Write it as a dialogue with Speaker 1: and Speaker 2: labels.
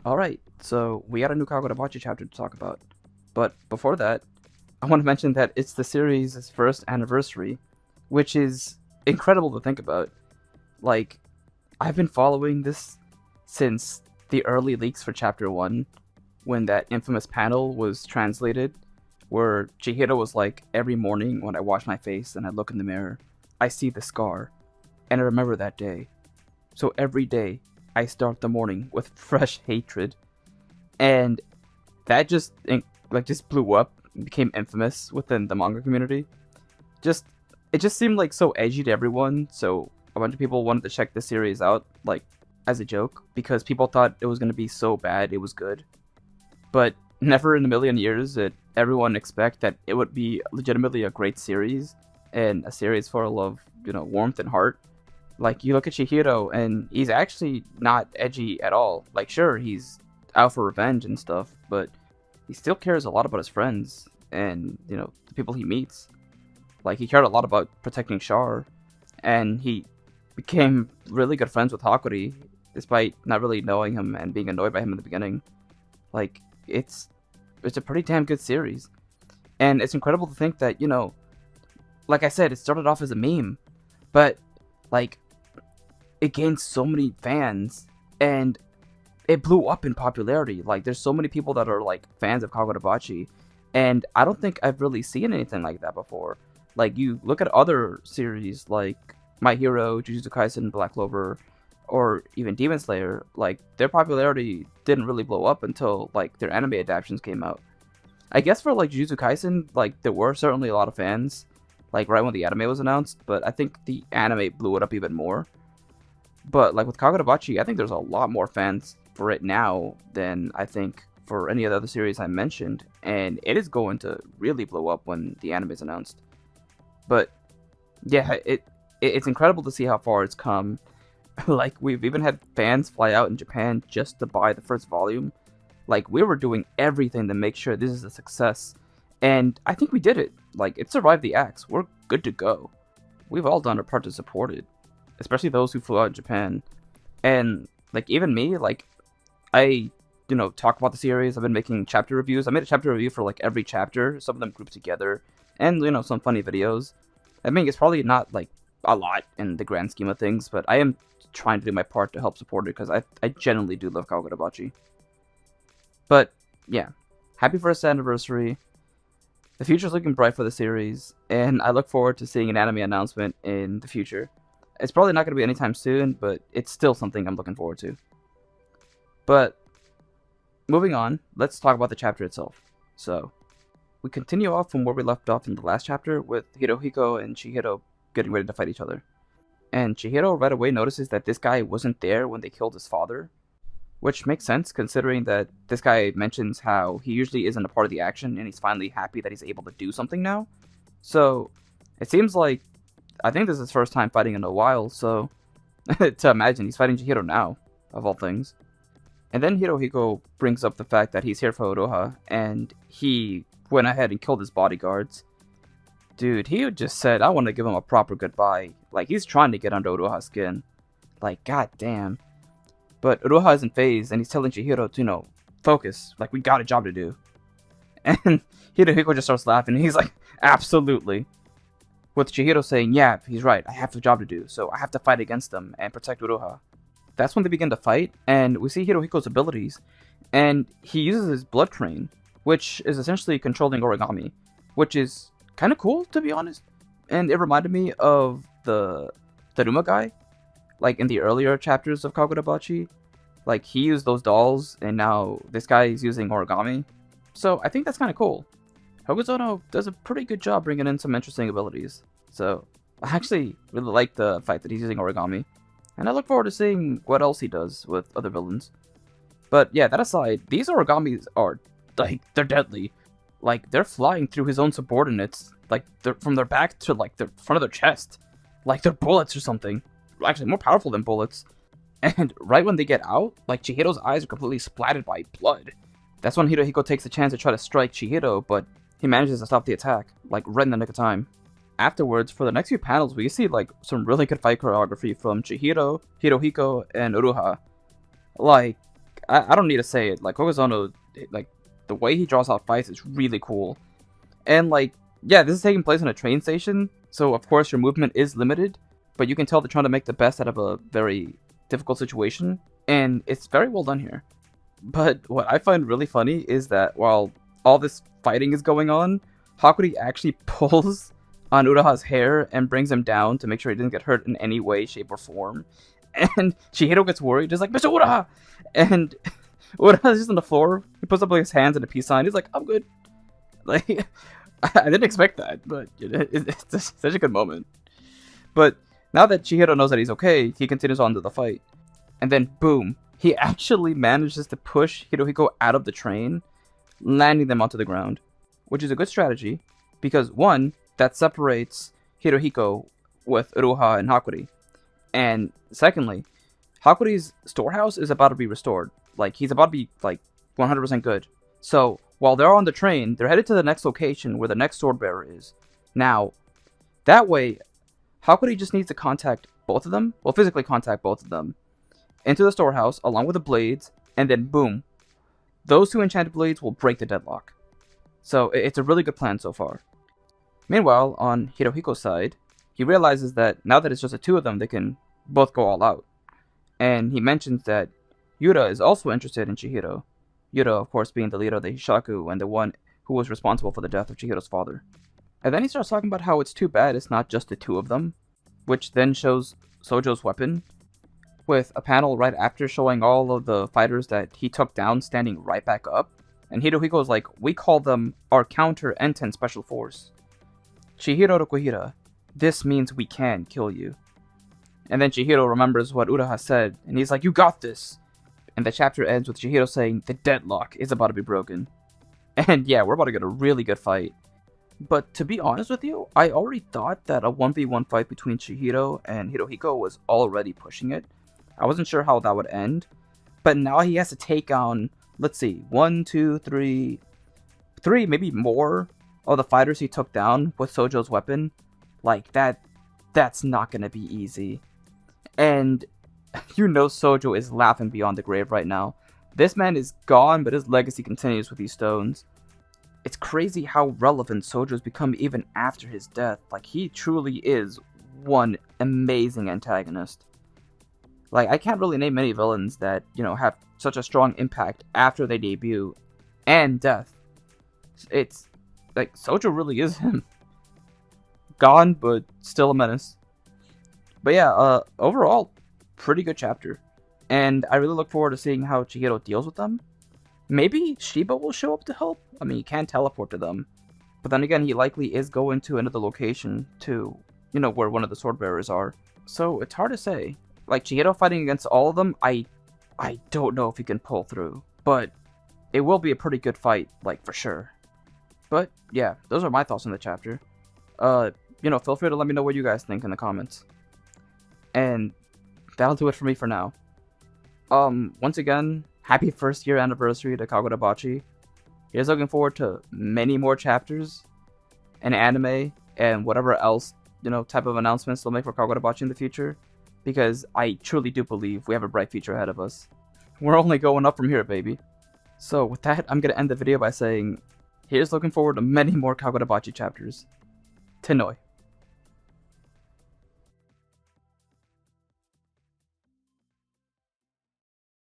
Speaker 1: Alright, so we got a new Kagurabachi chapter to talk about. But before that, I want to mention that it's the series' first anniversary, which is incredible to think about. Like, I've been following this since the early leaks for Chapter 1, when that infamous panel was translated, where Chihiro was like, every morning when I wash my face and I look in the mirror, I see the scar, and I remember that day. So every day, I start the morning with fresh hatred, and that just blew up, and became infamous within the manga community. Just it just seemed like so edgy to everyone. So a bunch of people wanted to check the series out, like as a joke, because people thought it was gonna be so bad it was good. But never in a million years did everyone expect that it would be legitimately a great series and a series full of warmth and heart. Like, you look at Chihiro, and he's actually not edgy at all. Like, sure, he's out for revenge and stuff, but he still cares a lot about his friends and, the people he meets. Like, he cared a lot about protecting Char, and he became really good friends with Hakuri, despite not really knowing him and being annoyed by him in the beginning. Like, it's a pretty damn good series. And it's incredible to think that, like I said, it started off as a meme, but, like, it gained so many fans, and it blew up in popularity. Like, there's so many people that are like fans of Kagurabachi, and I don't think I've really seen anything like that before. Like, you look at other series like My Hero, Jujutsu Kaisen, Black Clover, or even Demon Slayer. Like, their popularity didn't really blow up until like their anime adaptations came out. I guess for like Jujutsu Kaisen, like there were certainly a lot of fans, like right when the anime was announced, but I think the anime blew it up even more. But like with Kagurabachi, I think there's a lot more fans for it now than I think for any of the other series I mentioned, and it is going to really blow up when the anime is announced. But yeah, it's incredible to see how far it's come. Like, we've even had fans fly out in Japan just to buy the first volume. Like, we were doing everything to make sure this is a success, and I think we did it. Like, it survived the axe. We're good to go. We've all done our part to support it, especially those who flew out in Japan. And like, even me, like, I talk about the series. I've been making chapter reviews. I made a chapter review for like every chapter, some of them grouped together, and some funny videos. I mean, it's probably not like a lot in the grand scheme of things, but I am trying to do my part to help support it because I genuinely do love Kagurabachi. But yeah, happy first anniversary. The future's looking bright for the series, and I look forward to seeing an anime announcement in the future. It's probably not going to be anytime soon, but it's still something I'm looking forward to. But moving on, let's talk about the chapter itself. So, we continue off from where we left off in the last chapter with Hirohiko and Chihiro getting ready to fight each other. And Chihiro right away notices that this guy wasn't there when they killed his father, which makes sense considering that this guy mentions how he usually isn't a part of the action and he's finally happy that he's able to do something now. So, it seems like I think this is his first time fighting in a while, so to imagine he's fighting Chihiro now, of all things. And then Hirohiko brings up the fact that he's here for Oroha, and he went ahead and killed his bodyguards. Dude, he just said, I want to give him a proper goodbye. Like, he's trying to get under Oroha's skin. Like, goddamn. But Oroha isn't phased, and he's telling Chihiro to, focus. Like, we got a job to do. And Hirohiko just starts laughing, and he's like, absolutely. With Chihiro saying, yeah, he's right, I have a job to do, so I have to fight against them and protect Oroha. That's when they begin to fight, and we see Hirohiko's abilities, and he uses his blood crane, which is essentially controlling origami, which is kind of cool, to be honest. And it reminded me of the Daruma guy, like in the earlier chapters of Kagurabachi. Like, he used those dolls, and now this guy is using origami. So I think that's kind of cool. Hokuzono does a pretty good job bringing in some interesting abilities. So I actually really like the fact that he's using origami. And I look forward to seeing what else he does with other villains. But yeah, that aside, these origamis are, like, they're deadly. Like, they're flying through his own subordinates. Like, they're from their back to, like, the front of their chest. Like, they're bullets or something. Actually, more powerful than bullets. And right when they get out, like, Chihiro's eyes are completely splattered by blood. That's when Hirohiko takes the chance to try to strike Chihiro, but he manages to stop the attack, like, right in the nick of time. Afterwards, for the next few panels, we see, like, some really good fight choreography from Chihiro, Hirohiko, and Uruha. Like, I don't need to say it. Like, Hokuzono, like, the way he draws out fights is really cool. And, like, yeah, this is taking place in a train station, so of course your movement is limited, but you can tell they're trying to make the best out of a very difficult situation, and it's very well done here. But what I find really funny is that while all this fighting is going on, Hakuri actually pulls on Uraha's hair and brings him down to make sure he didn't get hurt in any way, shape, or form. And Chihiro gets worried, just like, Mr. Uraha! And Uraha's just on the floor. He puts up like his hands in a peace sign. He's like, I'm good. Like, I didn't expect that, but it's such a good moment. But now that Chihiro knows that he's okay, he continues on to the fight. And then, boom, he actually manages to push Hirohiko out of the train, landing them onto the ground. Which is a good strategy, because one, that separates Hirohiko with Uruha and Hakuri. And secondly, Hakuri's storehouse is about to be restored. Like, he's about to be, like, 100% good. So, while they're on the train, they're headed to the next location where the next sword bearer is. Now, that way, Hakuri just needs to contact both of them, well, physically contact both of them, into the storehouse, along with the blades, and then boom. Those two enchanted blades will break the deadlock. So, it's a really good plan so far. Meanwhile, on Hirohiko's side, he realizes that now that it's just the two of them, they can both go all out. And he mentions that Yura is also interested in Chihiro. Yura, of course, being the leader of the Hishaku and the one who was responsible for the death of Chihiro's father. And then he starts talking about how it's too bad it's not just the two of them, which then shows Sojo's weapon, with a panel right after showing all of the fighters that he took down standing right back up. And Hirohiko is like, we call them our counter Enten special force. Chihiro Rokuhira, this means we can kill you. And then Chihiro remembers what Uraha said, and he's like, you got this! And the chapter ends with Chihiro saying, the deadlock is about to be broken. And yeah, we're about to get a really good fight. But to be honest with you, I already thought that a 1v1 fight between Chihiro and Hirohiko was already pushing it. I wasn't sure how that would end. But now he has to take on, let's see, 1, 2, 3, maybe more of the fighters he took down with Sojo's weapon. Like, that's not gonna be easy. And you know Sojo is laughing beyond the grave right now. This man is gone, but his legacy continues with these stones. It's crazy how relevant Sojo's become even after his death. Like, he truly is one amazing antagonist. Like, I can't really name many villains that, you know, have such a strong impact after they debut and death. It's like, Sojo really is him. Gone, but still a menace. But yeah, overall, pretty good chapter. And I really look forward to seeing how Chihiro deals with them. Maybe Shiba will show up to help. I mean, he can teleport to them. But then again, he likely is going to another location to, you know, where one of the sword bearers are. So it's hard to say. Like, Chihiro fighting against all of them, I don't know if he can pull through. But it will be a pretty good fight, like, for sure. But yeah, those are my thoughts on the chapter. You know, feel free to let me know what you guys think in the comments. And that'll do it for me for now. Once again, happy first year anniversary to Kagurabachi. Here's looking forward to many more chapters and anime and whatever else, you know, type of announcements they'll make for Kagurabachi in the future. Because I truly do believe we have a bright future ahead of us. We're only going up from here, baby. So with that, I'm going to end the video by saying, here's looking forward to many more Kagurabachi chapters. Tenoi.